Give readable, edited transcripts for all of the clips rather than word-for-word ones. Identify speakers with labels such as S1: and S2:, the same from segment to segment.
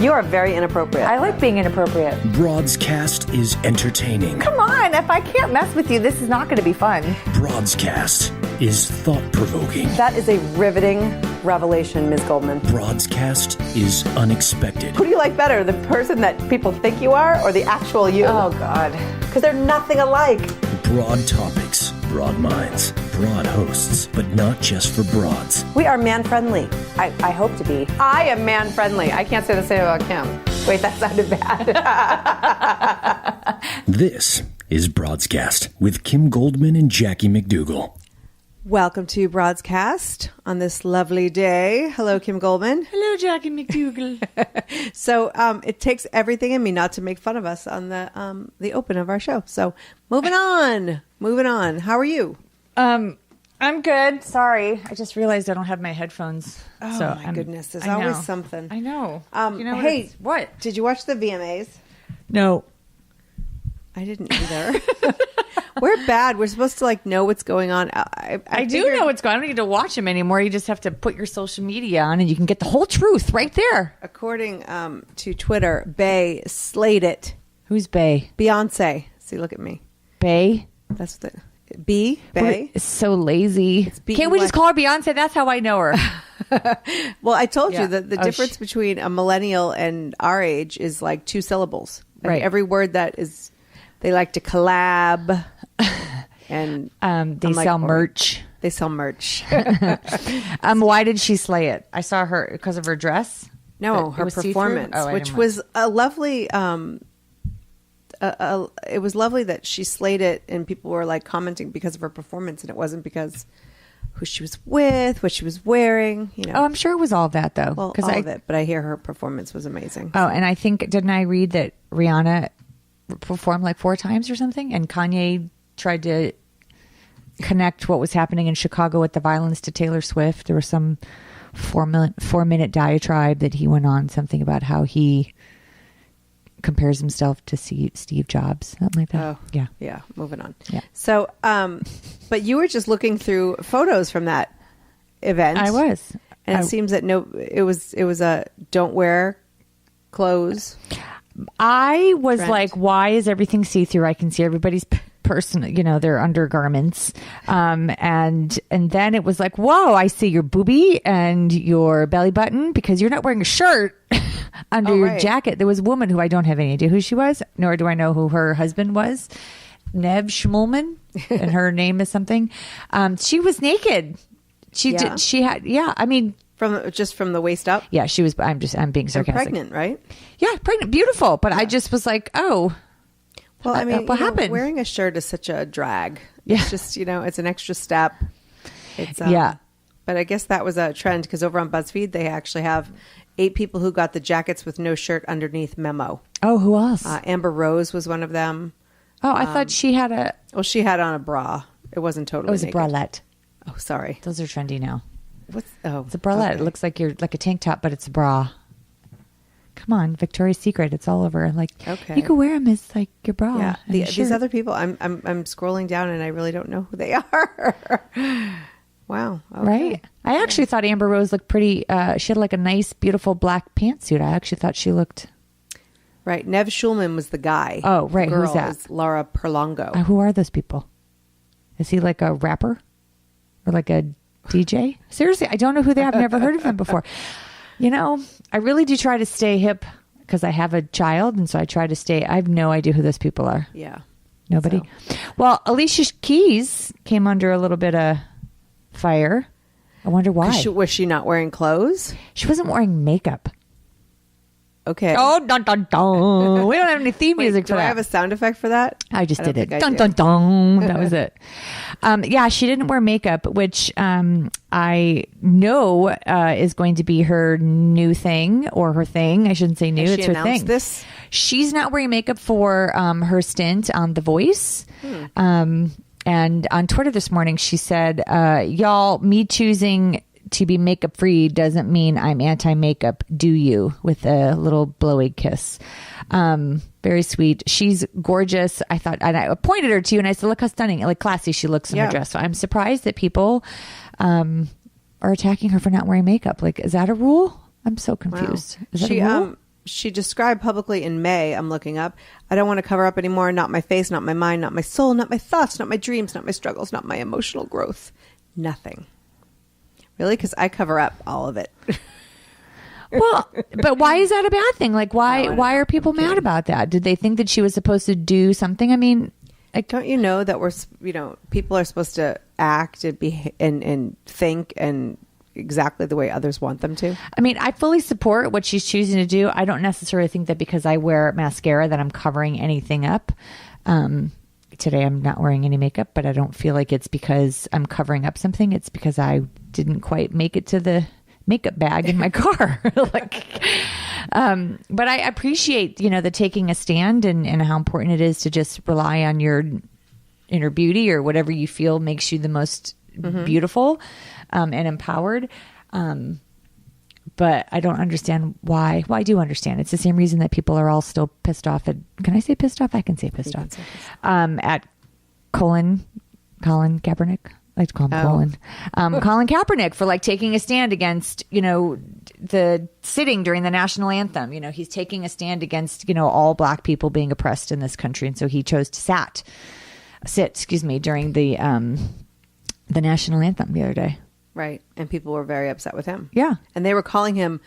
S1: You are very inappropriate.
S2: I like being inappropriate.
S3: Broadscast is entertaining.
S2: Come on, if I can't mess with you, this is not going to be fun.
S3: Broadscast is thought-provoking.
S1: That is a riveting revelation, Ms. Goldman.
S3: Broadscast is unexpected.
S1: Who do you like better, the person that people think you are or the actual you?
S2: Oh, God.
S1: Because they're nothing alike.
S3: Broad topics, broad minds, broad hosts, but not just for broads.
S1: We are man-friendly.
S2: I hope to be.
S1: I am man-friendly. I can't say the same about Kim. Wait, that sounded bad.
S3: This is Broadscast with Kim Goldman and Jackie McDougall.
S1: Welcome to Broadscast on this lovely day. Hello, Kim Goldman.
S2: Hello, Jackie McDougall.
S1: So it takes everything in me not to make fun of us on the open of our show. So moving on. How are you?
S2: I'm good. Sorry. I just realized I don't have my headphones.
S1: Oh,
S2: so
S1: my goodness. There's always something.
S2: I know.
S1: Hey,
S2: what?
S1: Did you watch the VMAs?
S2: No.
S1: I didn't either. We're bad. We're supposed to know what's going on.
S2: I do know what's going on. I don't need to watch them anymore. You just have to put your social media on and you can get the whole truth right there.
S1: According to Twitter, Bey slayed it.
S2: Who's Bey?
S1: Beyonce. See, look at me.
S2: Bey?
S1: That's the... Bey?
S2: It's so lazy. Can't we just call her Beyonce? That's how I know her.
S1: Well, I told you that the difference between a millennial and our age is like 2 syllables.
S2: Right.
S1: Every word that is... They like to collab. And
S2: they sell merch.
S1: They sell merch.
S2: Why did she slay it? I saw her because of her dress.
S1: No, her performance, which was a lovely. It was lovely that she slayed it, and people were commenting because of her performance, and it wasn't because who she was with, what she was wearing.
S2: Oh, I'm sure it was all of that though.
S1: Well, all of it, but I hear her performance was amazing.
S2: Oh, and I think didn't I read that Rihanna performed 4 times or something, and Kanye tried to connect what was happening in Chicago with the violence to Taylor Swift. There was some 4-minute diatribe that he went on, something about how he compares himself to Steve Jobs, something like that.
S1: Oh, yeah. Moving on.
S2: Yeah.
S1: So, but you were just looking through photos from that event.
S2: I was,
S1: and it seems that it was a don't wear clothes.
S2: I was
S1: trend.
S2: like, why is everything see-through? I can see everybody's personal, their undergarments. And then it was like, whoa, I see your boobie and your belly button because you're not wearing a shirt under your jacket. There was a woman who I don't have any idea who she was, nor do I know who her husband was. Nev Schmulman, and her name is something. She was naked. She had, I mean,
S1: from the waist up.
S2: Yeah, she was. I'm being sarcastic.
S1: And pregnant, right?
S2: Yeah, pregnant, beautiful. But I just was like, oh.
S1: Well, I mean,
S2: what happened?
S1: Wearing a shirt is such a drag.
S2: Yeah.
S1: It's just, it's an extra step. It's
S2: yeah.
S1: But I guess that was a trend because over on BuzzFeed, they actually have 8 people who got the jackets with no shirt underneath memo.
S2: Oh, who else?
S1: Amber Rose was one of them.
S2: Oh, I thought she had a...
S1: Well, she had on a bra. It wasn't totally
S2: It was
S1: naked.
S2: a bralette.
S1: Oh, sorry.
S2: Those are trendy now.
S1: It's
S2: a bralette. Okay. It looks like you're like a tank top, but it's a bra. Come on, Victoria's Secret. It's all over. You can wear them as your bra.
S1: Yeah. These other people, I'm scrolling down and I really don't know who they are. Wow. Okay.
S2: Right. I actually thought Amber Rose looked pretty. She had a nice, beautiful black pantsuit. I actually thought she looked.
S1: Right. Nev Schulman was the guy.
S2: Oh, right.
S1: The girl
S2: Who's that?
S1: is Laura Perlongo.
S2: Who are those people? Is he like a rapper or like a DJ? Seriously, I don't know who they are. I've never heard of them before. I really do try to stay hip because I have a child. And so I try to stay. I have no idea who those people are.
S1: Yeah.
S2: Nobody. So. Well, Alicia Keys came under a little bit of fire. I wonder why.
S1: Was she not wearing clothes?
S2: She wasn't wearing makeup.
S1: Okay.
S2: Oh, dun, dun, dun. We don't have any theme music for that.
S1: Do I have a sound effect for that?
S2: I just did it. Dun, dun, dun. That was it. Yeah, she didn't wear makeup, which I know is going to be her new thing or her thing. I shouldn't say new. It's her thing.
S1: This?
S2: She's not wearing makeup for her stint on The Voice. And on Twitter this morning, she said, y'all, me choosing to be makeup free doesn't mean I'm anti-makeup. Do you? With a little blowy kiss. Very sweet. She's gorgeous. I thought, and I pointed her to you and I said, look how stunning, classy she looks in her dress. So I'm surprised that people are attacking her for not wearing makeup. Is that a rule? I'm so confused.
S1: Wow.
S2: Is that a rule?
S1: she described publicly in May, I'm looking up, I don't want to cover up anymore. Not my face, not my mind, not my soul, not my thoughts, not my dreams, not my struggles, not my emotional growth. Nothing. Really? Because I cover up all of it.
S2: Well, but why is that a bad thing? Like, why are people mad about that? Did they think that she was supposed to do something? I mean,
S1: like, don't you know that people are supposed to act and be and think and exactly the way others want them to?
S2: I mean, I fully support what she's choosing to do. I don't necessarily think that because I wear mascara that I'm covering anything up. Today I'm not wearing any makeup, but I don't feel like it's because I'm covering up something. It's because I didn't quite make it to the makeup bag in my car. But I appreciate, the taking a stand and how important it is to just rely on your inner beauty or whatever you feel makes you the most beautiful and empowered. But I don't understand why. Well, I do understand. It's the same reason that people are all still pissed off at, can I say pissed off? I can say pissed off. At Colin Kaepernick. I like to call him Colin. Colin Kaepernick for taking a stand against, the sitting during the national anthem. He's taking a stand against, all black people being oppressed in this country. And so he chose to sit during the national anthem the other day.
S1: Right. And people were very upset with him.
S2: Yeah.
S1: And they were calling him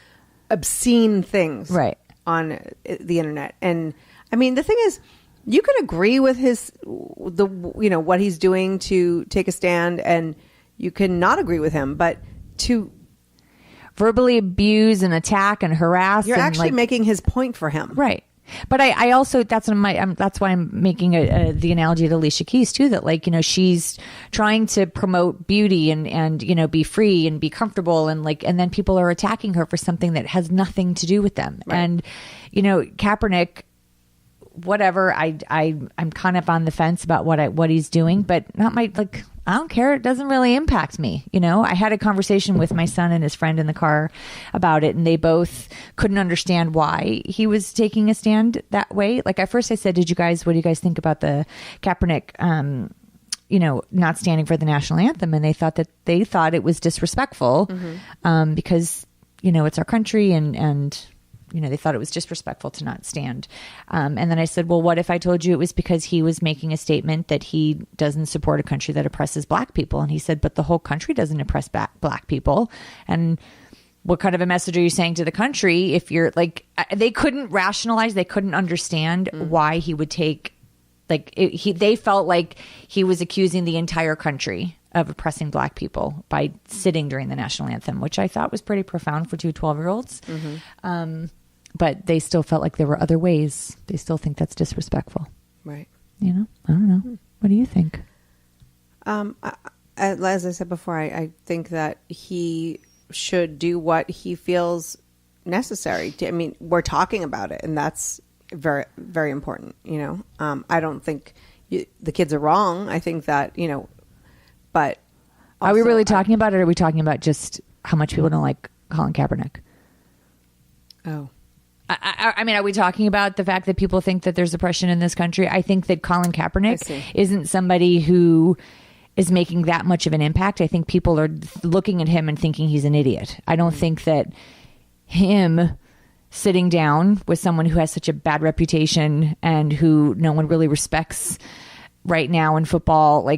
S1: obscene things
S2: right
S1: on the internet. And I mean, the thing is, you can agree with what he's doing to take a stand, and you can not agree with him, but to
S2: verbally abuse and attack and harass,
S1: you're actually making his point for him.
S2: Right. But I also, that's why I'm making the analogy to Alicia Keys too, that she's trying to promote beauty and be free and be comfortable and then people are attacking her for something that has nothing to do with them. Right. And, Kaepernick, whatever, I'm kind of on the fence about what he's doing, but not my, I don't care. It doesn't really impact me. I had a conversation with my son and his friend in the car about it, and they both couldn't understand why he was taking a stand that way. At first I said, what do you guys think about the Kaepernick, not standing for the national anthem? And they thought it was disrespectful, because, it's our country and they thought it was disrespectful to not stand. And then I said, well, what if I told you it was because he was making a statement that he doesn't support a country that oppresses black people? And he said, but the whole country doesn't oppress black people. And what kind of a message are you saying to the country if you're they couldn't rationalize, they couldn't understand why he would take, they felt like he was accusing the entire country of oppressing black people by sitting during the national anthem, which I thought was pretty profound for two 12-year-olds. But they still felt like there were other ways. They still think that's disrespectful.
S1: Right.
S2: I don't know. What do you think?
S1: As I said before, I think that he should do what he feels necessary. We're talking about it, and that's very, very important. I don't think the kids are wrong. I think that, but also,
S2: are we really talking about it, or are we talking about just how much people don't like Colin Kaepernick?
S1: Oh.
S2: I mean, are we talking about the fact that people think that there's oppression in this country? I think that Colin Kaepernick isn't somebody who is making that much of an impact. I think people are looking at him and thinking he's an idiot. I don't think that him sitting down with someone who has such a bad reputation and who no one really respects right now in football,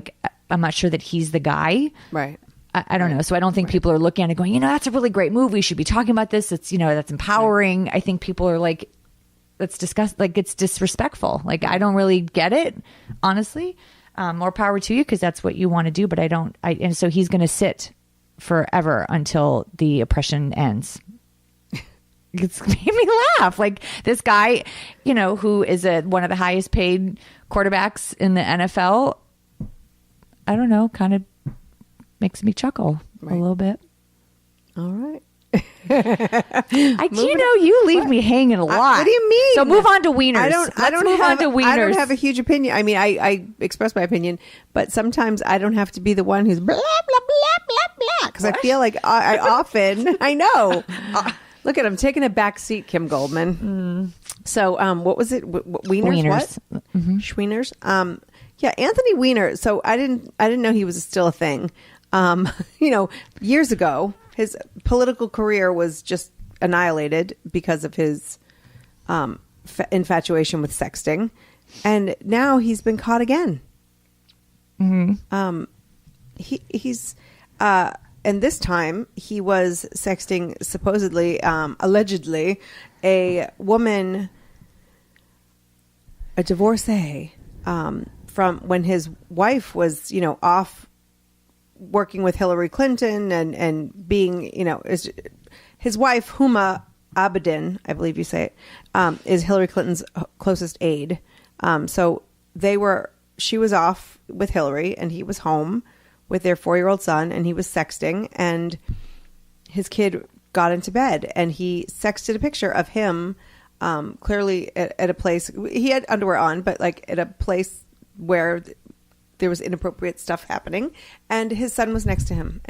S2: I'm not sure that he's the guy.
S1: Right.
S2: I don't know. So I don't think people are looking at it going, that's a really great move. We should be talking about this. It's, that's empowering. Right. I think people are let's discuss, it's disrespectful. I don't really get it, honestly. More power to you, because that's what you want to do. But and so he's going to sit forever until the oppression ends. It's made me laugh. This guy, who is one of the highest paid quarterbacks in the NFL, I don't know, kind of makes me chuckle a little bit.
S1: All right.
S2: You leave me hanging a lot.
S1: What do you mean?
S2: So move on to wieners.
S1: I don't have a huge opinion. I express my opinion, but sometimes I don't have to be the one who's blah, blah, blah, blah, blah. Because I feel like I often, I know. Look at him taking a back seat, Kim Goldman. So what was it? Wieners. What? Schwieners. Yeah, Anthony Weiner. So I didn't know he was still a thing. Years ago, his political career was just annihilated because of his infatuation with sexting, and now he's been caught again. He's and this time he was sexting supposedly, allegedly, a woman, a divorcee, from when his wife was, off working with Hillary Clinton and being, his wife, Huma Abedin, I believe you say it, is Hillary Clinton's closest aide. So she was off with Hillary and he was home with their 4-year-old son, and he was sexting, and his kid got into bed and he sexted a picture of him, clearly at a place, he had underwear on, but like at a place where there was inappropriate stuff happening, and his son was next to him,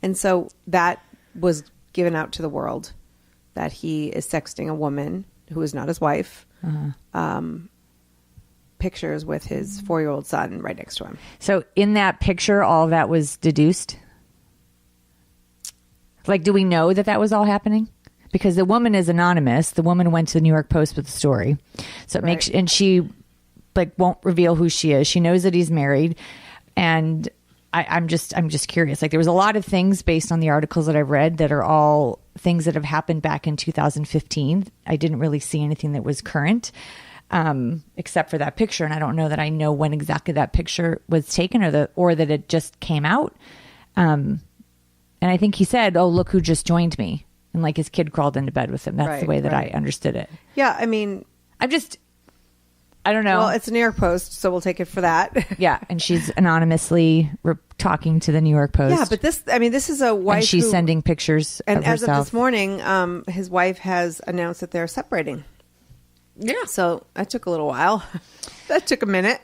S1: and so that was given out to the world that he is sexting a woman who is not his wife, pictures with his 4-year-old son right next to him.
S2: So in that picture, all of that was deduced? Like, do we know that was all happening? Because the woman is anonymous. The woman went to the New York Post with the story. So it makes, and she won't reveal who she is. She knows that he's married. And I'm just curious. Like, there was a lot of things based on the articles that I've read that are all things that have happened back in 2015. I didn't really see anything that was current, except for that picture. And I don't know that I know when exactly that picture was taken or that it just came out. And I think he said, "Oh, look who just joined me." And like his kid crawled into bed with him. That's the way that I understood it.
S1: Yeah. I mean,
S2: I don't know.
S1: Well, it's a New York Post, so we'll take it for that.
S2: Yeah. And she's anonymously talking to the New York Post.
S1: Yeah. But this is a wife.
S2: And she's sending pictures
S1: of herself. And as of this morning, his wife has announced that they're separating. Yeah. So that took a little while. That took a minute.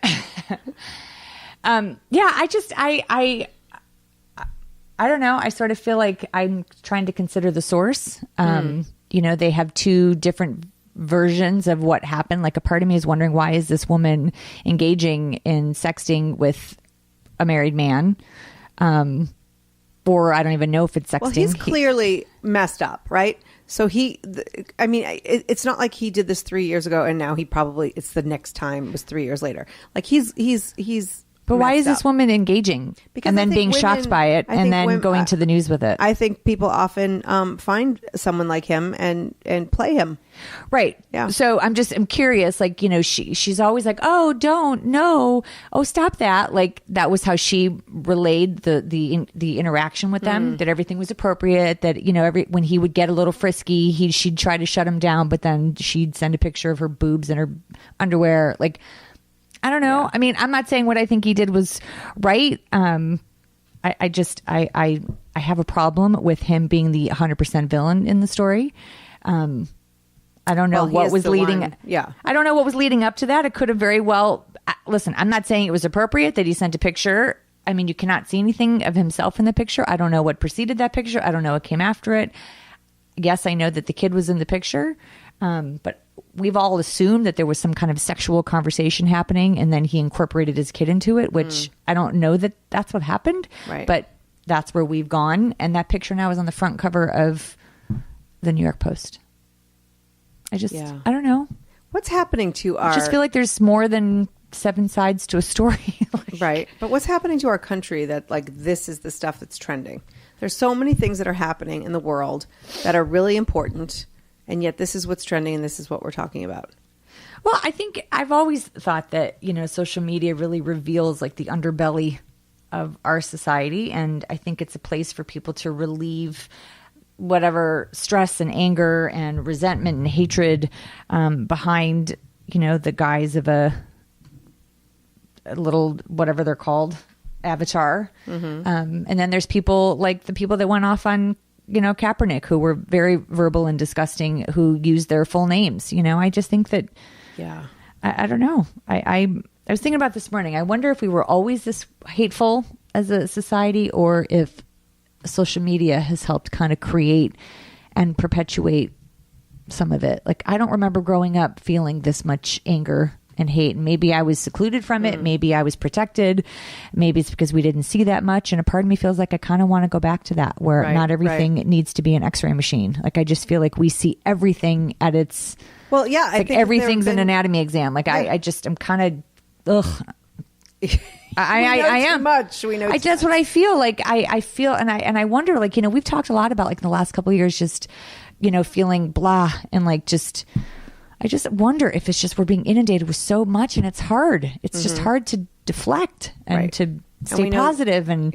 S2: I don't know. I sort of feel like I'm trying to consider the source. They have two different versions of what happened. Like, a part of me is wondering, why is this woman engaging in sexting with a married man? Or I don't even know if it's sexting.
S1: Well, he's clearly messed up, right? So it's not like he did this 3 years ago and now it's the next time was 3 years later. Like he's
S2: But why is this woman engaging and then being shocked by it and then going to the news with it?
S1: I think people often find someone like him and play him.
S2: Right. Yeah. So I'm curious, like, she's always like, "Oh, don't, no. Oh, stop that." Like, that was how she relayed the interaction with them, that everything was appropriate, that, when he would get a little frisky, she'd try to shut him down, but then she'd send a picture of her boobs and her underwear. Like, I don't know. Yeah. I mean, I'm not saying what I think he did was right. I have a problem with him being the 100% villain in the story. I don't know what was leading.
S1: Yeah.
S2: I don't know what was leading up to that. It could have very well. Listen, I'm not saying it was appropriate that he sent a picture. I mean, you cannot see anything of himself in the picture. I don't know what preceded that picture. I don't know what came after it. Yes, I know that the kid was in the picture. But we've all assumed that there was some kind of sexual conversation happening, and then he incorporated his kid into it, which I don't know that that's what happened. Right. But that's where we've gone. And that picture now is on the front cover of the New York Post. I don't know.
S1: What's happening to
S2: I just feel like there's more than 7 sides to a story.
S1: Right. But what's happening to our country that, like, this is the stuff that's trending? There's so many things that are happening in the world that are really important, and yet this is what's trending and this is what we're talking about.
S2: Well, I think I've always thought that, social media really reveals like the underbelly of our society. And I think it's a place for people to relieve whatever stress and anger and resentment and hatred behind, the guise of a little, whatever they're called, avatar. And then there's people like the people that went off on, Kaepernick, who were very verbal and disgusting, who used their full names. I just think that, I don't know. I was thinking about this morning. I wonder if we were always this hateful as a society, or if social media has helped kind of create and perpetuate some of it. Like, I don't remember growing up feeling this much anger and hate. And maybe I was secluded from it. Maybe I was protected. Maybe it's because we didn't see that much. And a part of me feels like I kind of want to go back to that, where not everything needs to be an X-ray machine. Like, I just feel like we see everything at its...
S1: Well, yeah.
S2: I think everything's an anatomy exam. Like, I just am kind of... Ugh. I am.
S1: Too much. We know.
S2: That's what I feel like. I feel, and I wonder, like, we've talked a lot about, like, in the last couple of years, just, feeling blah, and like, I just wonder if it's just we're being inundated with so much, and it's hard. It's just hard to deflect and to stay positive. And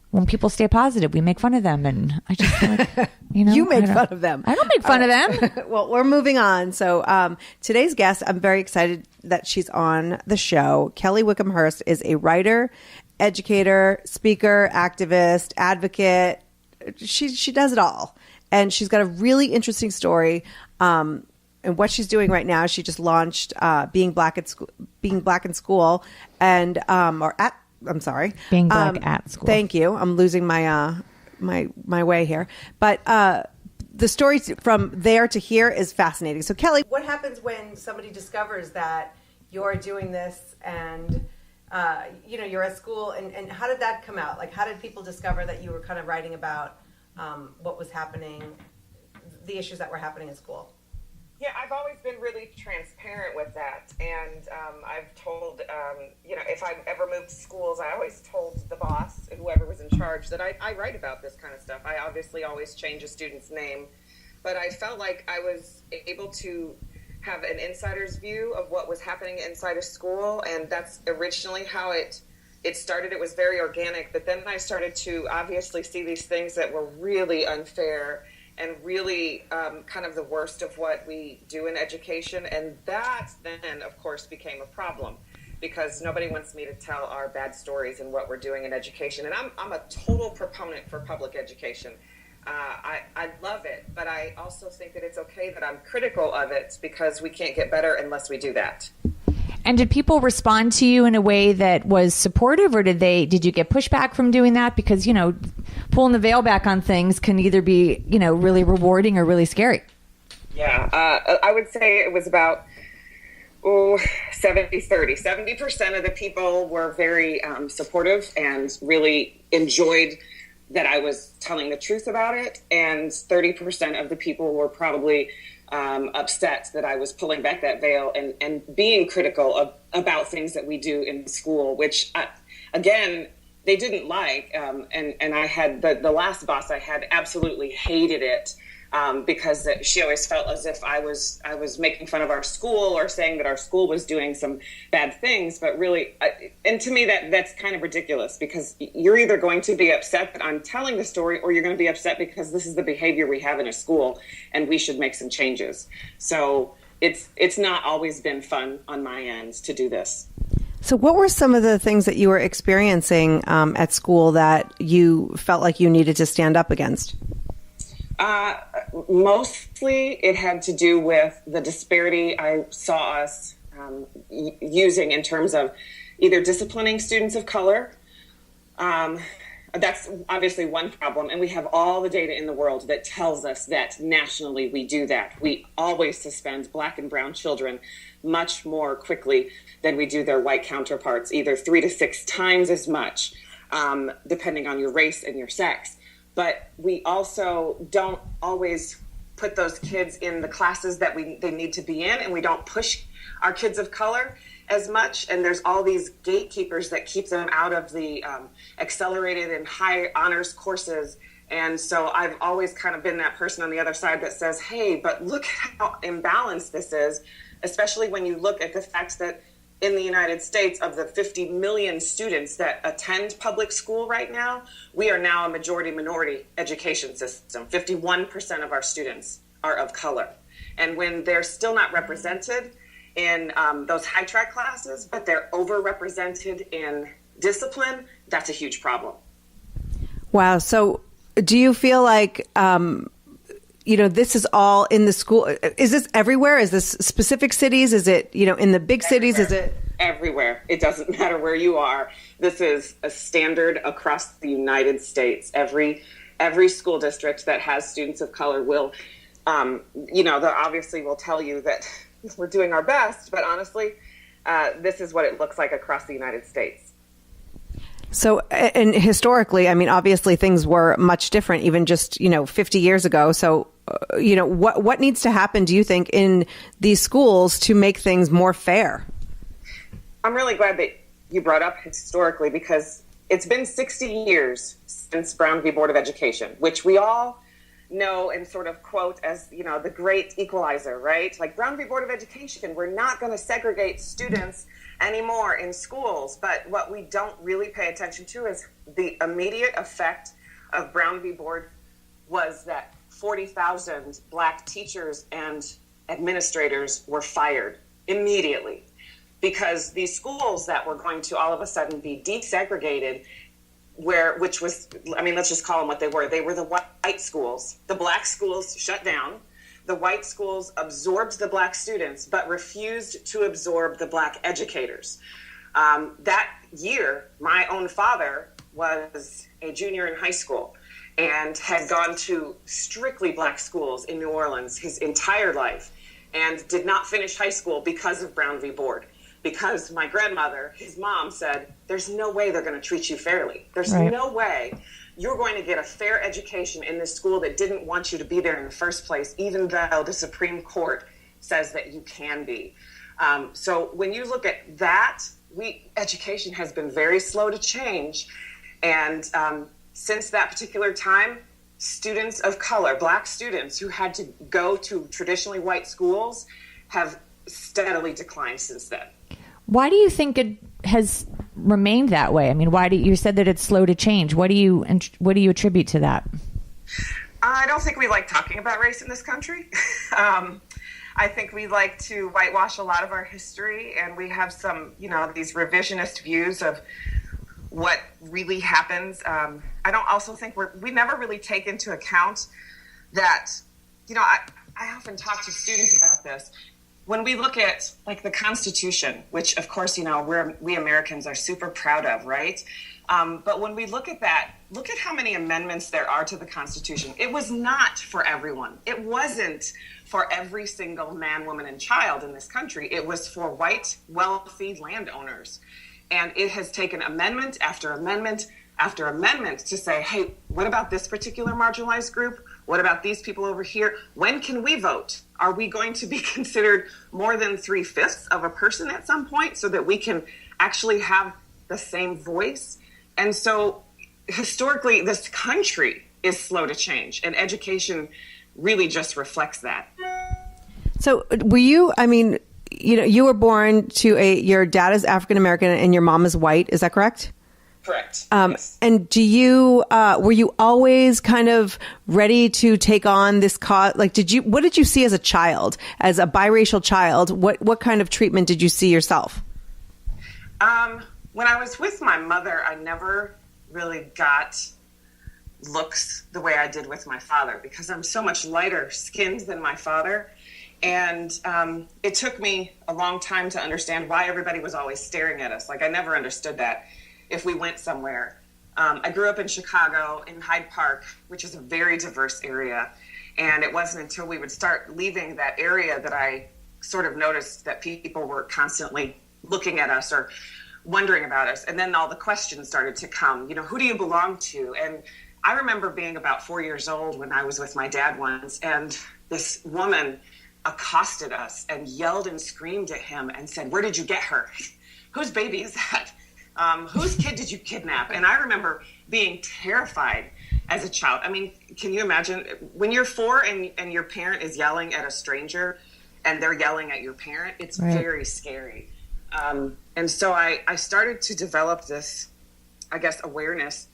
S2: when people stay positive, we make fun of them, and I just feel like,
S1: you make fun of them.
S2: I don't make fun of them.
S1: Well, we're moving on. So today's guest, I'm very excited that she's on the show. Kelly Wickham Hurst is a writer, educator, speaker, activist, advocate. She does it all, and she's got a really interesting story. And what she's doing right now, she just launched Being Black in School, and I'm sorry,
S2: Being Black at School.
S1: Thank you. I'm losing my my way here, but the story from there to here is fascinating. So, Kelly, what happens when somebody discovers that you're doing this, and you're at school, and how did that come out? Like, how did people discover that you were kind of writing about what was happening, the issues that were happening in school?
S4: Yeah, I've always been really transparent with that. And I've told, if I've ever moved schools, I always told the boss, whoever was in charge, that I write about this kind of stuff. I obviously always change a student's name, but I felt like I was able to have an insider's view of what was happening inside a school. And that's originally how it started. It was very organic, but then I started to obviously see these things that were really unfair and really kind of the worst of what we do in education. And that then, of course, became a problem, because nobody wants me to tell our bad stories and what we're doing in education. And I'm a total proponent for public education. I love it, but I also think that it's okay that I'm critical of it, because we can't get better unless we do that.
S2: And did people respond to you in a way that was supportive, or did you get pushback from doing that? Because, pulling the veil back on things can either be, really rewarding or really scary.
S4: Yeah, I would say it was about 70-30. 70% of the people were very supportive and really enjoyed that I was telling the truth about it. And 30% of the people were probably upset that I was pulling back that veil and being critical about things that we do in school, which, again, they didn't like. And I had the last boss I had absolutely hated it, because she always felt as if I was making fun of our school or saying that our school was doing some bad things. But really, and to me, that's kind of ridiculous, because you're either going to be upset that I'm telling the story, or you're going to be upset because this is the behavior we have in a school and we should make some changes. So it's not always been fun on my end to do this.
S1: So what were some of the things that you were experiencing at school that you felt like you needed to stand up against?
S4: Mostly it had to do with the disparity I saw us using in terms of either disciplining students of color. That's obviously one problem, and we have all the data in the world that tells us that nationally we do that. We always suspend Black and brown children much more quickly than we do their white counterparts, either 3 to 6 times as much, depending on your race and your sex. But we also don't always put those kids in the classes that they need to be in, and we don't push our kids of color as much. And there's all these gatekeepers that keep them out of the accelerated and high honors courses. And so I've always kind of been that person on the other side that says, hey, but look how imbalanced this is, especially when you look at the fact that in the United States, of the 50 million students that attend public school right now, we are now a majority-minority education system. 51% of our students are of color. And when they're still not represented in those high-track classes, but they're overrepresented in discipline, that's a huge problem.
S1: Wow. So do you feel like, this is all in the school? Is this everywhere? Is this specific cities? Is it, in the big cities? Is it
S4: everywhere? It doesn't matter where you are. This is a standard across the United States. Every school district that has students of color will, they obviously will tell you that we're doing our best, but honestly, this is what it looks like across the United States.
S1: So, and historically, I mean, obviously things were much different, even just, 50 years ago. So, what needs to happen, do you think, in these schools to make things more fair?
S4: I'm really glad that you brought up historically, because it's been 60 years since Brown v. Board of Education, which we all know and sort of quote as, the great equalizer, right? Like Brown v. Board of Education, we're not going to segregate students anymore in schools. But what we don't really pay attention to is the immediate effect of Brown v. Board was that 40,000 Black teachers and administrators were fired immediately, because these schools that were going to all of a sudden be desegregated, let's just call them what they were. They were the white schools. The Black schools shut down. The white schools absorbed the Black students, but refused to absorb the Black educators. That year, my own father was a junior in high school and had gone to strictly Black schools in New Orleans his entire life, and did not finish high school because of Brown v. Board. Because my grandmother, his mom, said, there's no way they're going to treat you fairly. There's no way you're going to get a fair education in this school that didn't want you to be there in the first place, even though the Supreme Court says that you can be. So when you look at that, education has been very slow to change. And since that particular time, students of color, Black students who had to go to traditionally white schools, have steadily declined since then.
S2: Why do you think it has remained that way? I mean, you said that it's slow to change. What do you attribute to that?
S4: I don't think we like talking about race in this country. I think we like to whitewash a lot of our history, and we have some, these revisionist views of what really happens. I don't also think we never really take into account that, I often talk to students about this. When we look at like the Constitution, which of course, we Americans are super proud of, right? But when we look at that, look at how many amendments there are to the Constitution. It was not for everyone. It wasn't for every single man, woman, and child in this country. It was for white, wealthy landowners. And it has taken amendment after amendment after amendment to say, hey, what about this particular marginalized group? What about these people over here? When can we vote? Are we going to be considered more than 3/5 of a person at some point so that we can actually have the same voice? And so historically, this country is slow to change, and education really just reflects that.
S1: So were you, you were born to your dad is African-American and your mom is white. Is that correct?
S4: Correct.
S1: Yes. And were you always kind of ready to take on this cause? Like, what did you see as a child, as a biracial child? What kind of treatment did you see yourself?
S4: When I was with my mother, I never really got looks the way I did with my father, because I'm so much lighter skinned than my father. And it took me a long time to understand why everybody was always staring at us. Like, I never understood that. If we went somewhere. I grew up in Chicago, in Hyde Park, which is a very diverse area. And it wasn't until we would start leaving that area that I sort of noticed that people were constantly looking at us or wondering about us. And then all the questions started to come, who do you belong to? And I remember being about 4 years old when I was with my dad once, and this woman accosted us and yelled and screamed at him and said, "Where did you get her? Whose baby is that? Whose kid did you kidnap?" And I remember being terrified as a child. I mean, can you imagine when you're 4 and your parent is yelling at a stranger and they're yelling at your parent? It's very scary. And so I started to develop this, I guess, awareness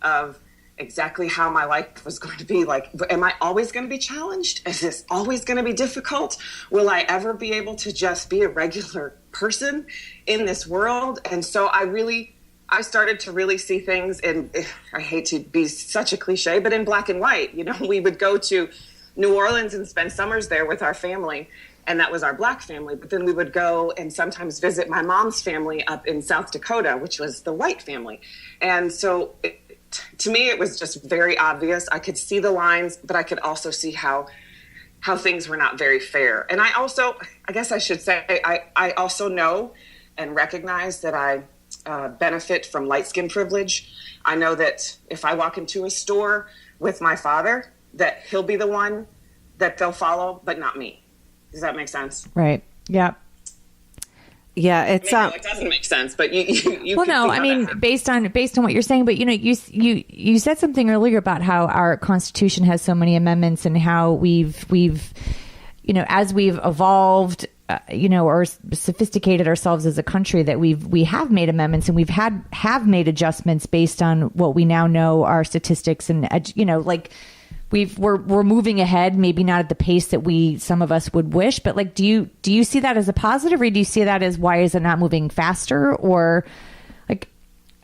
S4: of exactly how my life was going to be. Like, am I always going to be challenged? Is this always going to be difficult? Will I ever be able to just be a regular person in this world? And so I started to really see things in, I hate to be such a cliche, but in black and white. We would go to New Orleans and spend summers there with our family, and that was our Black family. But then we would go and sometimes visit my mom's family up in South Dakota, which was the white family. And so to me, it was just very obvious. I could see the lines, but I could also see how things were not very fair. And I guess I should say, I also know and recognize that I benefit from light skin privilege. I know that if I walk into a store with my father, that he'll be the one that they'll follow, but not me. Does that make sense?
S2: Right. Yeah.
S1: Yeah, it's
S4: it doesn't make sense, but you
S2: well, no, I mean, based on what you're saying, but you said something earlier about how our Constitution has so many amendments and how we've as we've evolved, or sophisticated ourselves as a country, that we have made amendments and have made adjustments based on what we now know are statistics and we're moving ahead, maybe not at the pace that some of us would wish, but like, do you see that as a positive, or do you see that as, why is it not moving faster? Or like,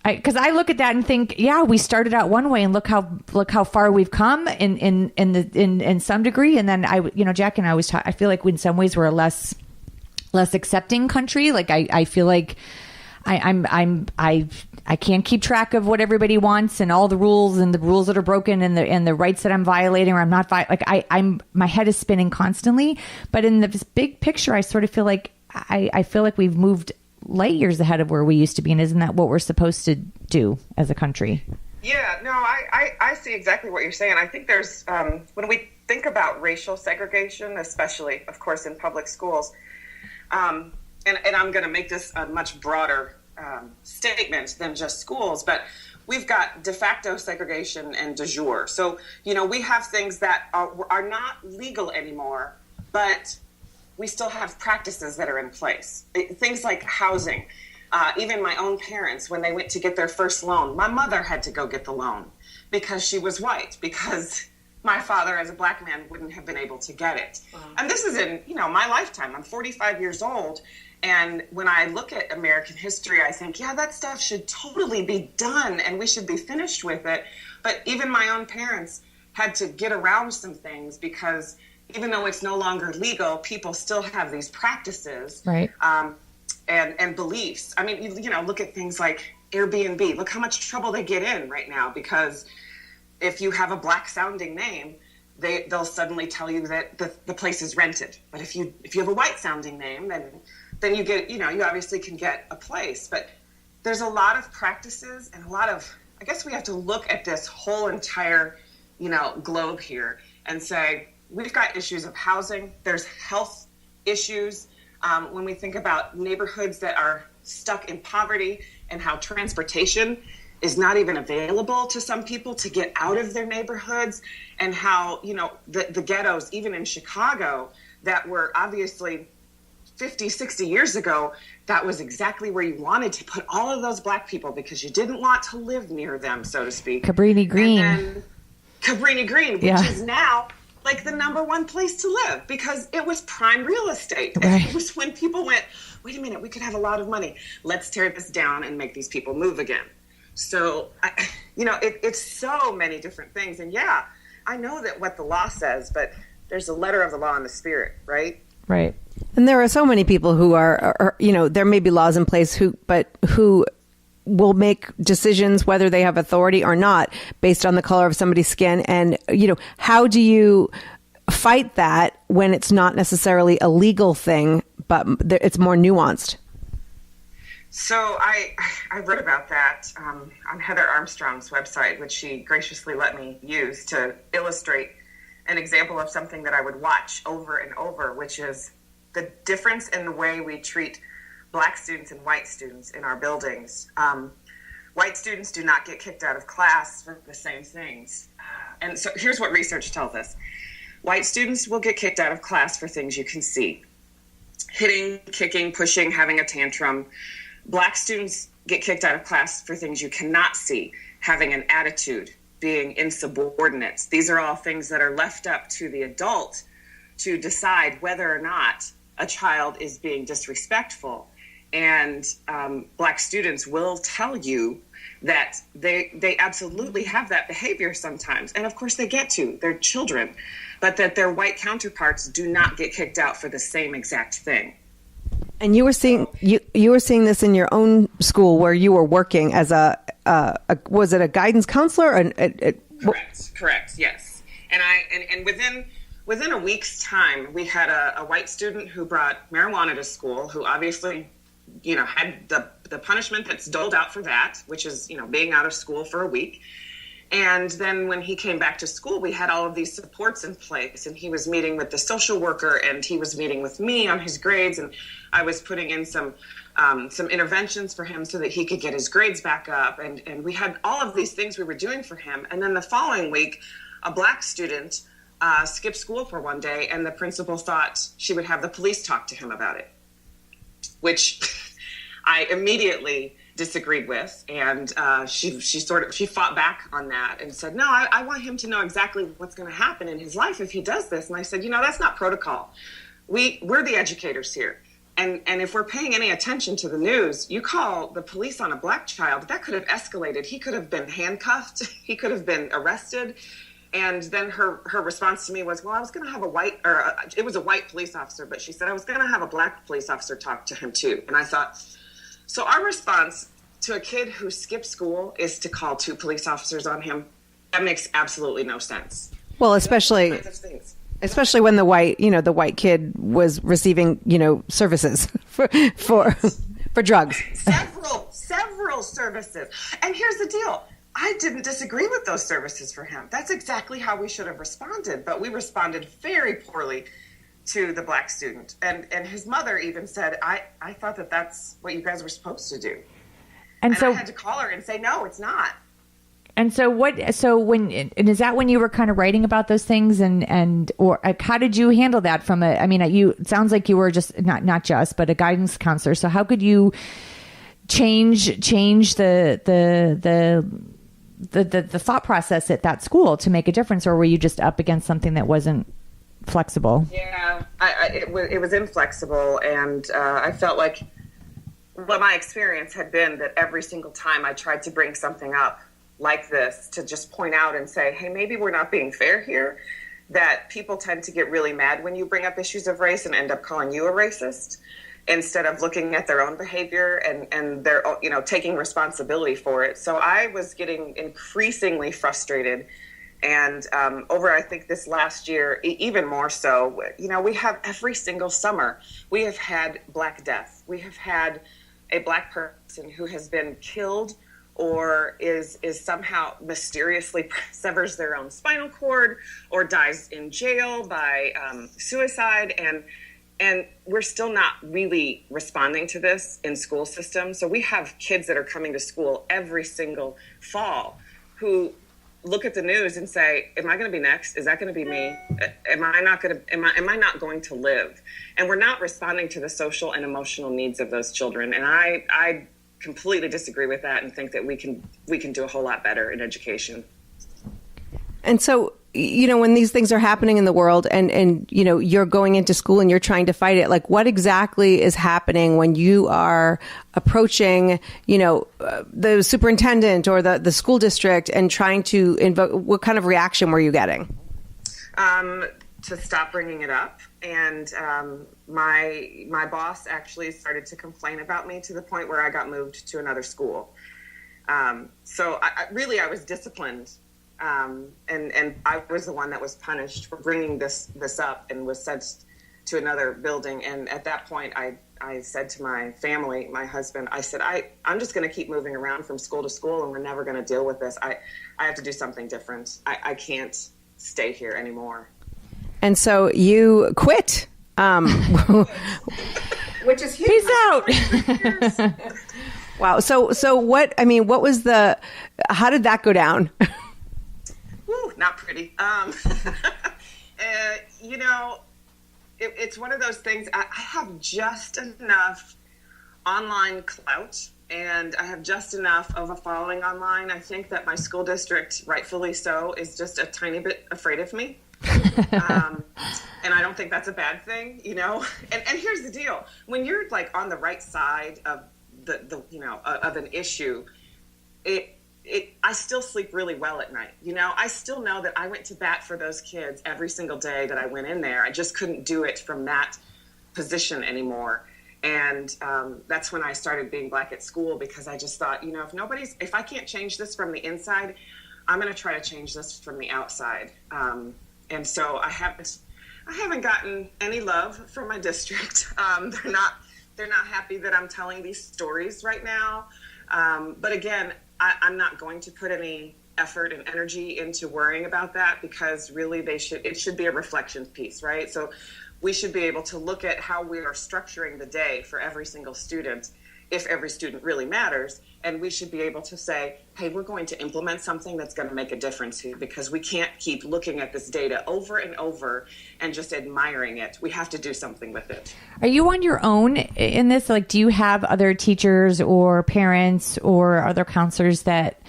S2: because I look at that and think, yeah, we started out one way and look how far we've come in some degree. And then Jack and I always talk, I feel like in some ways we're a less accepting country. Like I feel like I can't keep track of what everybody wants and all the rules that are broken and the rights that I'm violating or I'm not my head is spinning constantly. But in this big picture, I sort of feel like I feel like we've moved light years ahead of where we used to be. And isn't that what we're supposed to do as a country?
S4: Yeah, no, I see exactly what you're saying. I think there's, when we think about racial segregation, especially, of course, in public schools, and I'm going to make this a much broader statement than just schools, but we've got de facto segregation and de jure. So, we have things that are not legal anymore, but we still have practices that are in place. Things like housing. Even my own parents, when they went to get their first loan, my mother had to go get the loan because she was white, because my father as a black man wouldn't have been able to get it. And this is in, my lifetime. I'm 45 years old. And when I look at American history, I think, yeah, that stuff should totally be done and we should be finished with it. But even my own parents had to get around some things because even though it's no longer legal, people still have these practices.
S2: Right.
S4: And beliefs. I mean, look at things like Airbnb. Look how much trouble they get in right now because if you have a black sounding name, they'll suddenly tell you that the place is rented. But if you have a white sounding name, then you get, you obviously can get a place. But there's a lot of practices and I guess we have to look at this whole entire, globe here and say, we've got issues of housing. There's health issues. When we think about neighborhoods that are stuck in poverty and how transportation is not even available to some people to get out of their neighborhoods, and how, the ghettos, even in Chicago, that were obviously 50, 60 years ago, that was exactly where you wanted to put all of those black people because you didn't want to live near them, so to speak.
S2: Cabrini Green.
S4: And then Cabrini Green, which is now like the number one place to live because it was prime real estate.
S2: Right.
S4: It was when people went, wait a minute, we could have a lot of money. Let's tear this down and make these people move again. So, it's so many different things. And yeah, I know that what the law says, but there's a letter of the law and the spirit, right?
S2: Right.
S1: And there are so many people who are there may be laws in place who will make decisions whether they have authority or not based on the color of somebody's skin. And, how do you fight that when it's not necessarily a legal thing, but it's more nuanced?
S4: So I wrote about that on Heather Armstrong's website, which she graciously let me use to illustrate an example of something that I would watch over and over, which is the difference in the way we treat black students and white students in our buildings. White students do not get kicked out of class for the same things. And so here's what research tells us. White students will get kicked out of class for things you can see. Hitting, kicking, pushing, having a tantrum. Black students get kicked out of class for things you cannot see. Having an attitude, being insubordinate. These are all things that are left up to the adult to decide whether or not a child is being disrespectful. And black students will tell you that they absolutely have that behavior sometimes. And of course they get to, they're children, but that their white counterparts do not get kicked out for the same exact thing.
S1: And you were seeing you were seeing this in your own school where you were working as a was it a guidance counselor?
S4: Correct. Yes. And within a week's time, we had a white student who brought marijuana to school, who obviously had the punishment that's doled out for that, which is, being out of school for a week. And then when he came back to school, we had all of these supports in place, and he was meeting with the social worker, and he was meeting with me on his grades, and I was putting in some interventions for him so that he could get his grades back up. And we had all of these things we were doing for him. And then the following week, a Black student skipped school for one day, and the principal thought she would have the police talk to him about it, which I immediately disagreed with. And she fought back on that and said, no, I want him to know exactly what's going to happen in his life if he does this. And I said, that's not protocol. We're the educators here. And if we're paying any attention to the news, you call the police on a Black child, that could have escalated. He could have been handcuffed. He could have been arrested. And then her response to me was, well, I was going to have it was a white police officer, but she said, I was going to have a Black police officer talk to him too. And I thought, so our response to a kid who skipped school is to call 2 police officers on him? That makes absolutely no sense.
S1: Well, especially when the white kid was receiving, services for drugs.
S4: Several services. And here's the deal. I didn't disagree with those services for him. That's exactly how we should have responded, but we responded very poorly to the Black student. And his mother even said, I thought that that's what you guys were supposed to do. And so I had to call her and say, no, it's not.
S2: And so is that when you were kind of writing about those things or how did you handle that it sounds like you were just not just, but a guidance counselor. So how could you change the thought process at that school to make a difference? Or were you just up against something that wasn't flexible?
S4: Yeah, it was inflexible. And I felt like what my experience had been that every single time I tried to bring something up like this to just point out and say, hey, maybe we're not being fair here, that people tend to get really mad when you bring up issues of race and end up calling you a racist instead of looking at their own behavior and their, taking responsibility for it. So I was getting increasingly frustrated. And over, I think, this last year, even more so, we have every single summer, we have had Black death. We have had a Black person who has been killed or is somehow mysteriously severs their own spinal cord or dies in jail by suicide. And we're still not really responding to this in school systems. So we have kids that are coming to school every single fall who look at the news and say, am I going to be next? Is that going to be me? Am I not going to live? And we're not responding to the social and emotional needs of those children. And I completely disagree with that and think that we can do a whole lot better in education.
S1: And so, when these things are happening in the world and you're going into school and you're trying to fight it, like what exactly is happening when you are approaching, the superintendent or the school district and trying to invoke, what kind of reaction were you getting?
S4: To stop bringing it up. And my boss actually started to complain about me to the point where I got moved to another school. So I was disciplined. And I was the one that was punished for bringing this up and was sent to another building. And at that point, I said to my family, my husband, I said, I'm just going to keep moving around from school to school and we're never going to deal with this. I have to do something different. I can't stay here anymore.
S1: And so you quit.
S4: Which is huge.
S2: Peace out.
S1: Wow. So what was how did that go down?
S4: Not pretty. It's one of those things. I have just enough online clout and I have just enough of a following online. I think that my school district, rightfully so, is just a tiny bit afraid of me. And I don't think that's a bad thing, And here's the deal. When you're like on the right side of of an issue, I still sleep really well at night. I still know that I went to bat for those kids every single day that I went in there. I just couldn't do it from that position anymore. And that's when I started being Black at school, because I just thought, if I can't change this from the inside, I'm going to try to change this from the outside. And so I haven't gotten any love from my district. They're not They're not happy that I'm telling these stories right now. But again, I'm not going to put any effort and energy into worrying about that, because really it should be a reflection piece, right? So we should be able to look at how we are structuring the day for every single student, if every student really matters. And we should be able to say, hey, we're going to implement something that's going to make a difference here, because we can't keep looking at this data over and over and just admiring it. We have to do something with it.
S2: Are you on your own in this? Like, do you have other teachers or parents or other counselors that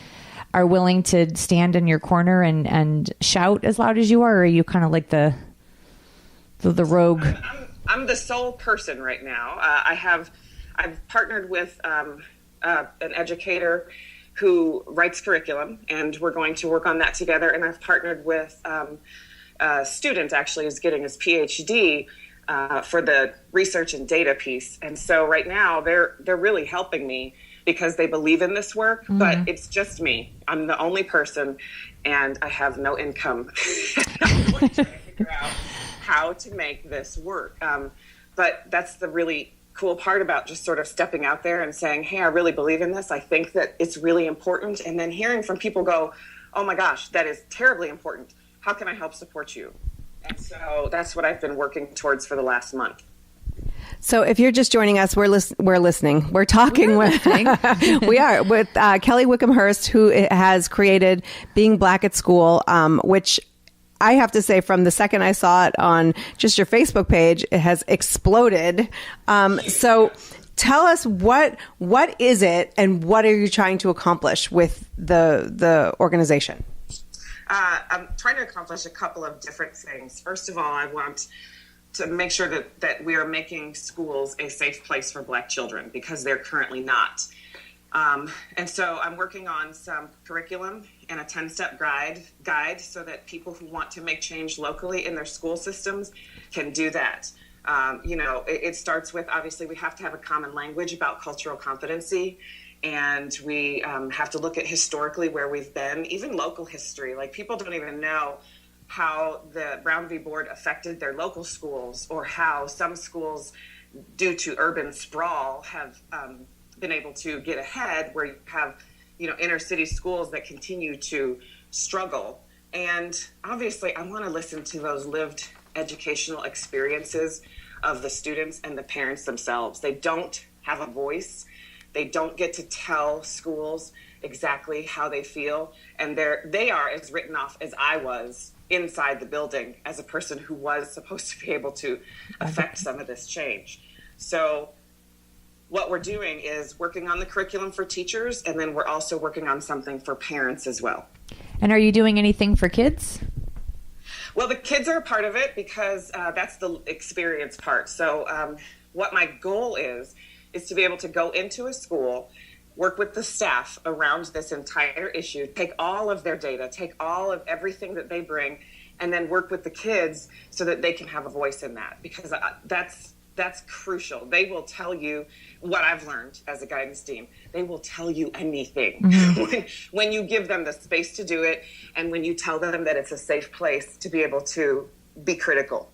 S2: are willing to stand in your corner and shout as loud as you are? Or are you kind of like the rogue?
S4: I'm the sole person right now. I've partnered with an educator who writes curriculum, and we're going to work on that together. And I've partnered with a student, actually, who's getting his PhD for the research and data piece. And so right now they're really helping me, because they believe in this work, but it's just me. I'm the only person, and I have no income. I'm trying to figure out how to make this work. But that's the really cool part about just sort of stepping out there and saying, hey, I really believe in this. I think that it's really important. And then hearing from people go, oh my gosh, that is terribly important. How can I help support you? And so that's what I've been working towards for the last month.
S1: So if you're just joining us, we're listening. We're talking we are with Kelly Wickham Hurst, who has created Being Black at School, which I have to say, from the second I saw it on just your Facebook page, it has exploded. So tell us what is it, and what are you trying to accomplish with the organization?
S4: I'm trying to accomplish a couple of different things. First of all, I want to make sure that we are making schools a safe place for Black children, because they're currently not. And so I'm working on some curriculum and a 10-step guide so that people who want to make change locally in their school systems can do that. It starts with, obviously, we have to have a common language about cultural competency. And we have to look at historically where we've been, even local history. Like, people don't even know how the Brown v. Board affected their local schools, or how some schools, due to urban sprawl, have been able to get ahead, where you have, inner city schools that continue to struggle. And obviously, I want to listen to those lived educational experiences of the students and the parents themselves. They don't have a voice. They don't get to tell schools exactly how they feel. And they are as written off as I was inside the building, as a person who was supposed to be able to affect some of this change. So what we're doing is working on the curriculum for teachers, and then we're also working on something for parents as well.
S2: And are you doing anything for kids?
S4: Well, the kids are a part of it, because that's the experience part. So what my goal is to be able to go into a school, work with the staff around this entire issue, take all of their data, take all of everything that they bring, and then work with the kids so that they can have a voice in that, because that's crucial. They will tell you what I've learned as a guidance team. They will tell you anything when you give them the space to do it, and when you tell them that it's a safe place to be able to be critical.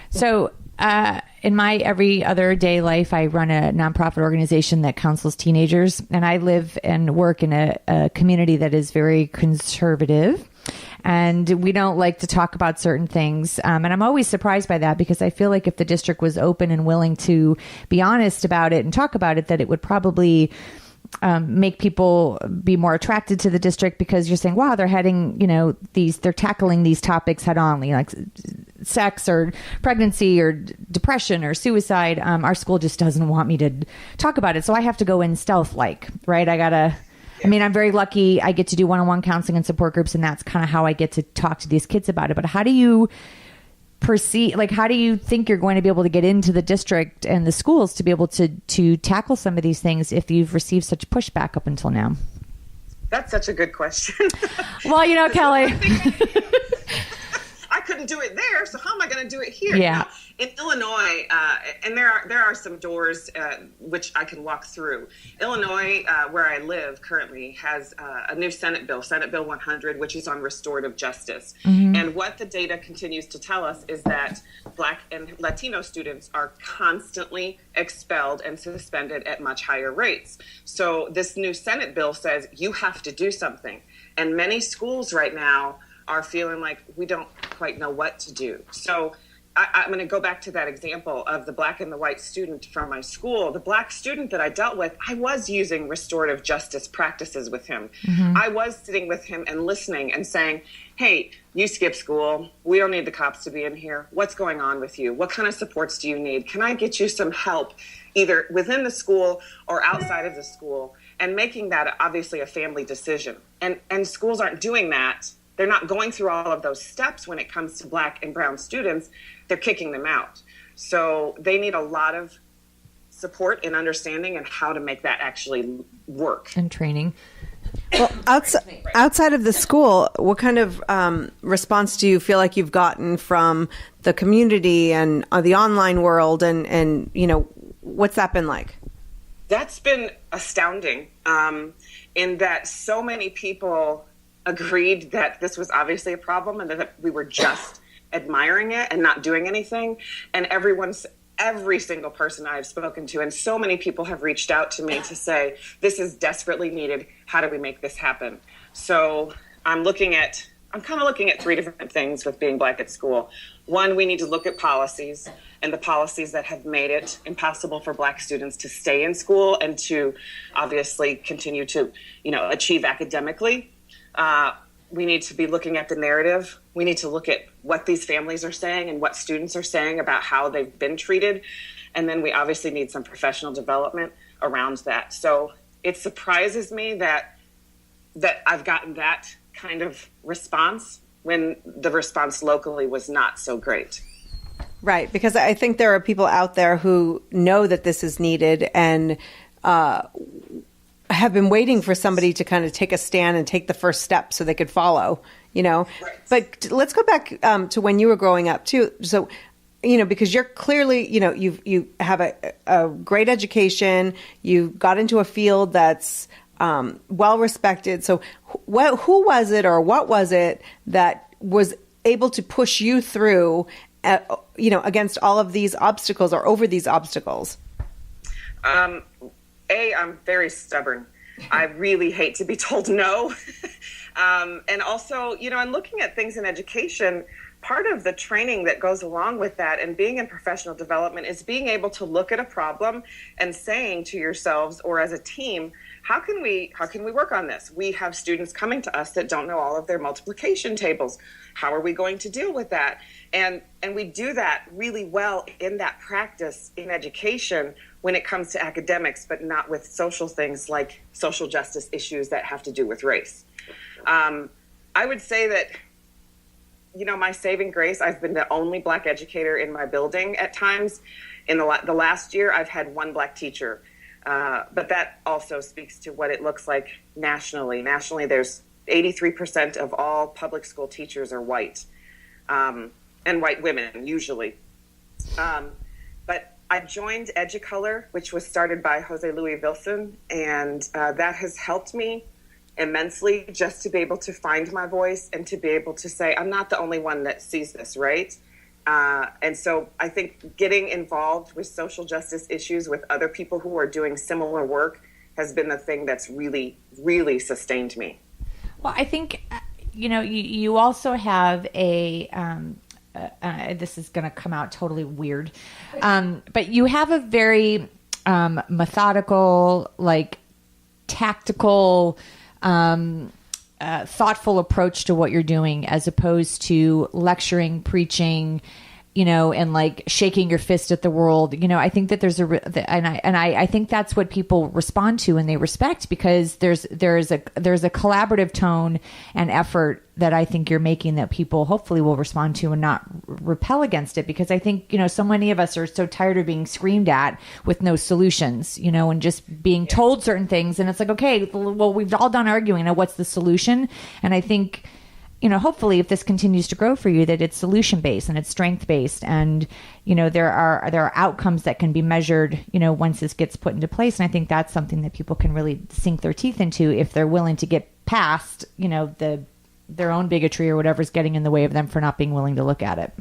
S2: So in my every other day life, I run a nonprofit organization that counsels teenagers, and I live and work in a community that is very conservative. And we don't like to talk about certain things. And I'm always surprised by that, because I feel like if the district was open and willing to be honest about it and talk about it, that it would probably make people be more attracted to the district, because you're saying, wow, they're heading, they're tackling these topics head on, like sex or pregnancy or depression or suicide. Our school just doesn't want me to talk about it. So I have to go in stealth, right? I'm very lucky. I get to do one-on-one counseling and support groups, and that's kind of how I get to talk to these kids about it. But how do you how do you think you're going to be able to get into the district and the schools to be able to tackle some of these things if you've received such pushback up until now?
S4: That's such a good question.
S2: Well, Kelly,
S4: I couldn't do it there, so how am I going to do it here?
S2: Yeah.
S4: Now, in Illinois, and there are some doors which I can walk through. Illinois, where I live currently, has a new Senate Bill 100, which is on restorative justice. Mm-hmm. And what the data continues to tell us is that Black and Latino students are constantly expelled and suspended at much higher rates. So this new Senate bill says you have to do something. And many schools right now are feeling like we don't quite know what to do. So I'm going to go back to that example of the Black and the white student from my school. The Black student that I dealt with, I was using restorative justice practices with him. Mm-hmm. I was sitting with him and listening and saying, hey, you skipped school. We don't need the cops to be in here. What's going on with you? What kind of supports do you need? Can I get you some help either within the school or outside of the school? And making that obviously a family decision. And schools aren't doing that. They're not going through all of those steps when it comes to Black and brown students. They're kicking them out. So they need a lot of support and understanding and how to make that actually work.
S2: And training.
S1: Well, outside of the school, what kind of response do you feel like you've gotten from the community and the online world? And you know, what's that been like?
S4: That's been astounding in that so many people agreed that this was obviously a problem and that we were just admiring it and not doing anything. And every single person I've spoken to, and so many people have reached out to me to say, this is desperately needed. How do we make this happen? So I'm kind of looking at three different things with being Black at school. One, we need to look at policies and the policies that have made it impossible for Black students to stay in school and to obviously continue to, achieve academically. We need to be looking at the narrative. We need to look at what these families are saying and what students are saying about how they've been treated. And then we obviously need some professional development around that. So it surprises me that I've gotten that kind of response when the response locally was not so great.
S1: Right, because I think there are people out there who know that this is needed and have been waiting for somebody to kind of take a stand and take the first step so they could follow, Right. But let's go back to when you were growing up too. So, because you're clearly, you have a great education, you got into a field that's well respected. So who was it or what was it that was able to push you through, against all of these obstacles or over these obstacles?
S4: I'm very stubborn. I really hate to be told no. And also, I'm looking at things in education. Part of the training that goes along with that and being in professional development is being able to look at a problem and saying to yourselves or as a team, how can we work on this? We have students coming to us that don't know all of their multiplication tables. How are we going to deal with that? And we do that really well in that practice in education when it comes to academics, but not with social things like social justice issues that have to do with race. I would say that, my saving grace, I've been the only Black educator in my building at times. In the last year, I've had one Black teacher. But that also speaks to what it looks like nationally. Nationally, there's 83% of all public school teachers are white, and white women usually. But I joined Educolor, which was started by Jose Luis Wilson, and that has helped me immensely just to be able to find my voice and to be able to say, I'm not the only one that sees this, right? And so I think getting involved with social justice issues with other people who are doing similar work has been the thing that's really, really sustained me.
S2: Well, I think, you also have a, this is going to come out totally weird, but you have a very methodical, tactical, thoughtful approach to what you're doing as opposed to lecturing, preaching, and shaking your fist at the world. I think that there's I think that's what people respond to and they respect because there's a collaborative tone and effort that I think you're making that people hopefully will respond to and not repel against it. Because I think, so many of us are so tired of being screamed at with no solutions, and just being told certain things. And it's like, okay, well, we've all done arguing. Now, what's the solution? And I think hopefully if this continues to grow for you, that it's solution based and it's strength based, and there are outcomes that can be measured once this gets put into place. And I think that's something that people can really sink their teeth into if they're willing to get past their own bigotry or whatever's getting in the way of them for not being willing to look at it.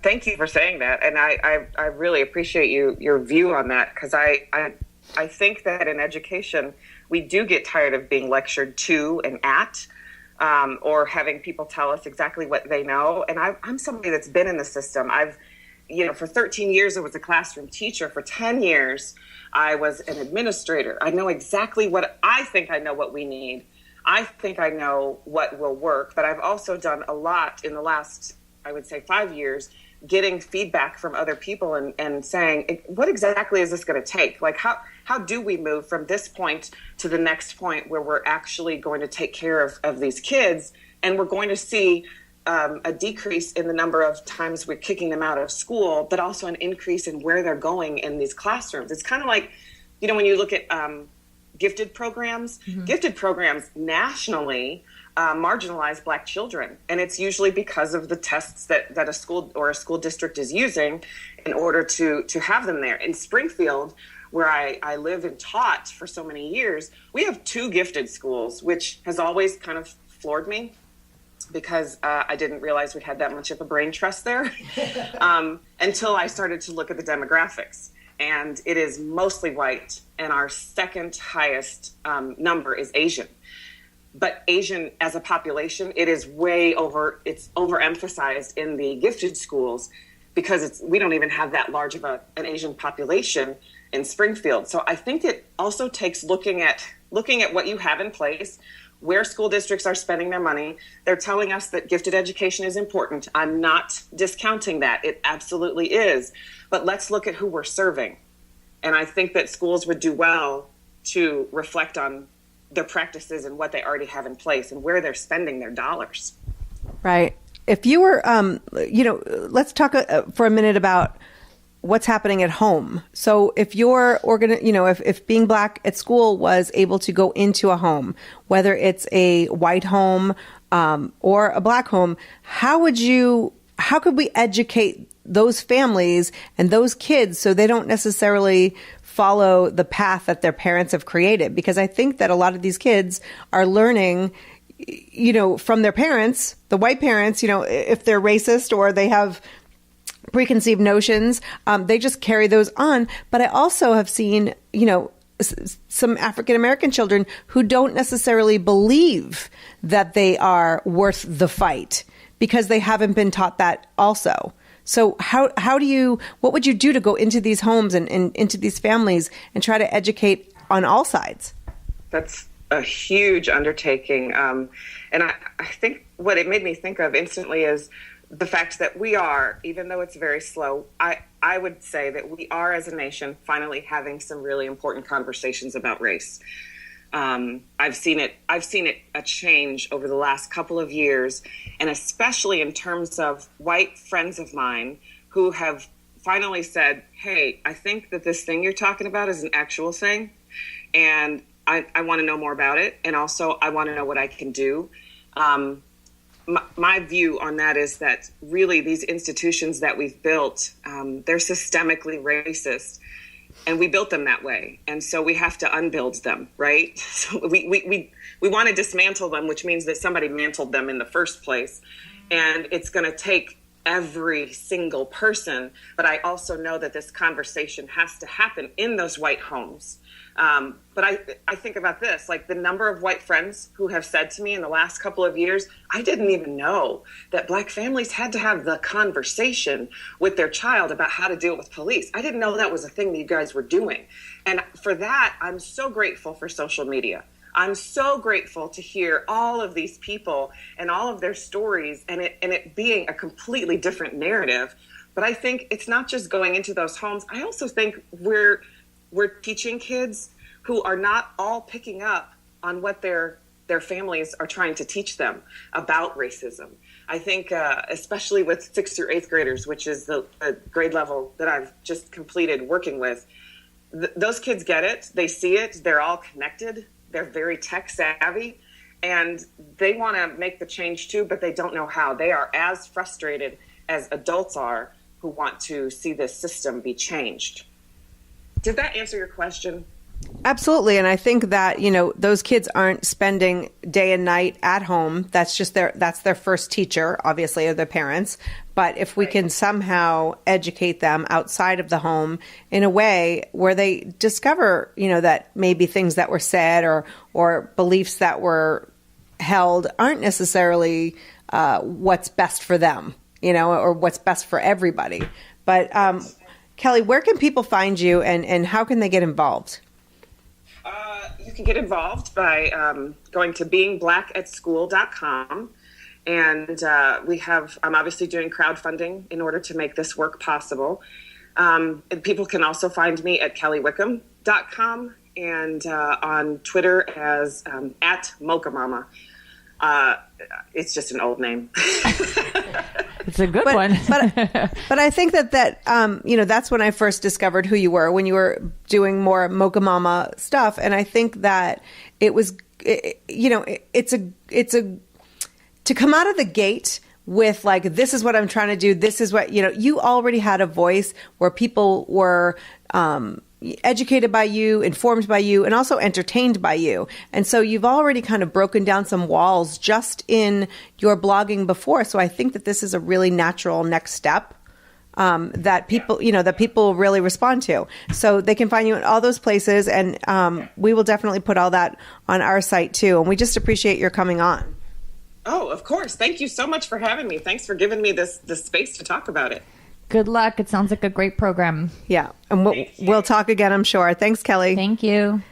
S4: Thank you for saying that, and I really appreciate your view on that, because I think that in education we do get tired of being lectured to and at, or having people tell us exactly what they know. And I'm somebody that's been in the system. For 13 years I was a classroom teacher. For 10 years I was an administrator. I know exactly I think I know what we need. I think I know what will work, but I've also done a lot in the last, I would say, 5 years, getting feedback from other people and saying, what exactly is this going to take? Like, how do we move from this point to the next point where we're actually going to take care of these kids, and we're going to see a decrease in the number of times we're kicking them out of school, but also an increase in where they're going in these classrooms. It's kind of like, when you look at gifted programs, gifted programs nationally marginalize Black children. And it's usually because of the tests that a school or a school district is using in order to have them there. In Springfield, where I live and taught for so many years, we have 2 gifted schools, which has always kind of floored me, because I didn't realize we had that much of a brain trust there until I started to look at the demographics. And it is mostly white, and our second highest number is Asian. But Asian as a population, it's overemphasized in the gifted schools, because we don't even have that large of an Asian population in Springfield. So I think it also takes looking at what you have in place, where school districts are spending their money. They're telling us that gifted education is important. I'm not discounting that. It absolutely is. But let's look at who we're serving. And I think that schools would do well to reflect on their practices and what they already have in place and where they're spending their dollars.
S1: Right. If you were, let's talk for a minute about what's happening at home. So if you're if being Black at school was able to go into a home, whether it's a white home or a Black home, how could we educate those families and those kids so they don't necessarily follow the path that their parents have created? Because I think that a lot of these kids are learning, from their parents, the white parents, if they're racist or they have preconceived notions, they just carry those on. But I also have seen, some African-American children who don't necessarily believe that they are worth the fight because they haven't been taught that also. So what would you do to go into these homes and into these families and try to educate on all sides? That's
S4: a huge undertaking. And I think what it made me think of instantly is the fact that we are, even though it's very slow, I would say that we are as a nation finally having some really important conversations about race. I've seen it a change over the last couple of years, and especially in terms of white friends of mine who have finally said, hey, I think that this thing you're talking about is an actual thing, and I want to know more about it, and also I want to know what I can do. My view on that is that really these institutions that we've built, they're systemically racist. And we built them that way. And so we have to unbuild them, right? So we want to dismantle them, which means that somebody mantled them in the first place. And it's going to take every single person. But I also know that this conversation has to happen in those white homes. But I think about this, like the number of white friends who have said to me in the last couple of years, I didn't even know that Black families had to have the conversation with their child about how to deal with police. I didn't know that was a thing that you guys were doing. And for that, I'm so grateful for social media. I'm so grateful to hear all of these people and all of their stories and it being a completely different narrative. But I think it's not just going into those homes. I also think we're teaching kids who are not all picking up on what their families are trying to teach them about racism. I think especially with 6th through 8th graders, which is the grade level that I've just completed working with, those kids get it. They see it. They're all connected. They're very tech savvy. And they want to make the change too, but they don't know how. They are as frustrated as adults are who want to see this system be changed. Did that answer your question?
S1: Absolutely. And I think that, those kids aren't spending day and night at home. That's just that's their first teacher, obviously, or their parents. But if we can somehow educate them outside of the home in a way where they discover, that maybe things that were said or beliefs that were held aren't necessarily what's best for them, or what's best for everybody. But Kelly, where can people find you and how can they get involved?
S4: You can get involved by going to beingblackatschool.com. And I'm obviously doing crowdfunding in order to make this work possible. And people can also find me at kellywickham.com and on Twitter as at Mocha it's just an old name.
S2: It's a good one.
S1: but I think that that's when I first discovered who you were, when you were doing more Mocha Mama stuff. And I think that it was, it's a to come out of the gate with like, this is what I'm trying to do. This is what, you already had a voice where people were educated by you, informed by you, and also entertained by you. And so you've already kind of broken down some walls just in your blogging before. So I think that this is a really natural next step that people really respond to. So they can find you in all those places. And we will definitely put all that on our site too. And we just appreciate your coming on.
S4: Oh, of course. Thank you so much for having me. Thanks for giving me this space to talk about it.
S2: Good luck. It sounds like a great program.
S1: Yeah. And we'll talk again, I'm sure. Thanks, Kelly.
S2: Thank you.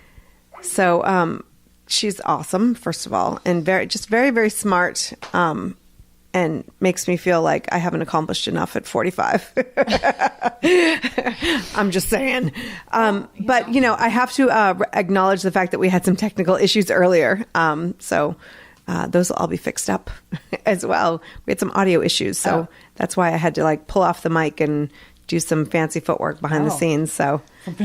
S1: So she's awesome, first of all, and very, very smart, and makes me feel like I haven't accomplished enough at 45. I'm just saying. But, I have to acknowledge the fact that we had some technical issues earlier. So those will all be fixed up as well. We had some audio issues, so that's why I had to pull off the mic and do some fancy footwork behind the scenes. So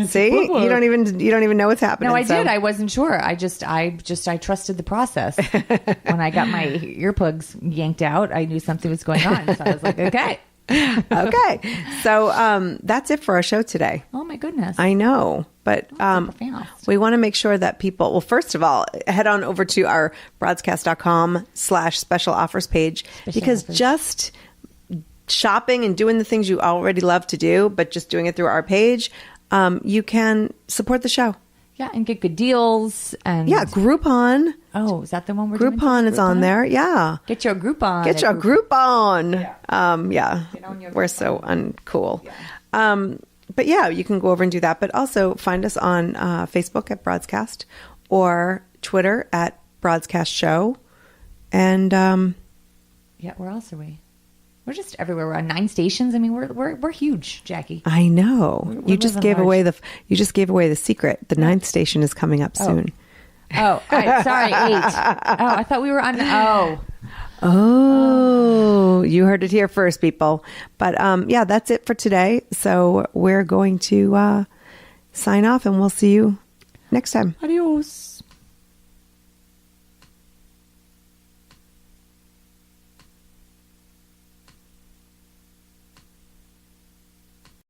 S1: see, you don't even know what's happening.
S2: No, I did. I wasn't sure. I trusted the process. When I got my earplugs yanked out, I knew something was going on. So I was like, okay.
S1: Okay. So that's it for our show today.
S2: Oh my goodness.
S1: I know. But we want to make sure that people, well, first of all, head on over to our broadscast.com/special offers page, because just shopping and doing the things you already love to do, but just doing it through our page, you can support the show.
S2: Yeah, and get good deals. And
S1: yeah, Groupon.
S2: Oh, is that the one we're
S1: doing?
S2: Groupon
S1: is on there. Yeah.
S2: Get your Groupon.
S1: Get your Groupon.
S2: Yeah.
S1: Yeah. We're so uncool. Yeah. But yeah, you can go over and do that. But also find us on Facebook at Broadscast or Twitter at Broadscast Show. And
S2: yeah, where else are we? We're just everywhere. We're on 9 stations. I mean, we're huge, Jackie.
S1: I know. You just gave away the secret. The 9th station is coming up soon.
S2: Oh, sorry, 8. Oh, I thought we were on.
S1: Oh, you heard it here first, people. But yeah, that's it for today. So we're going to sign off, and we'll see you next time.
S2: Adios.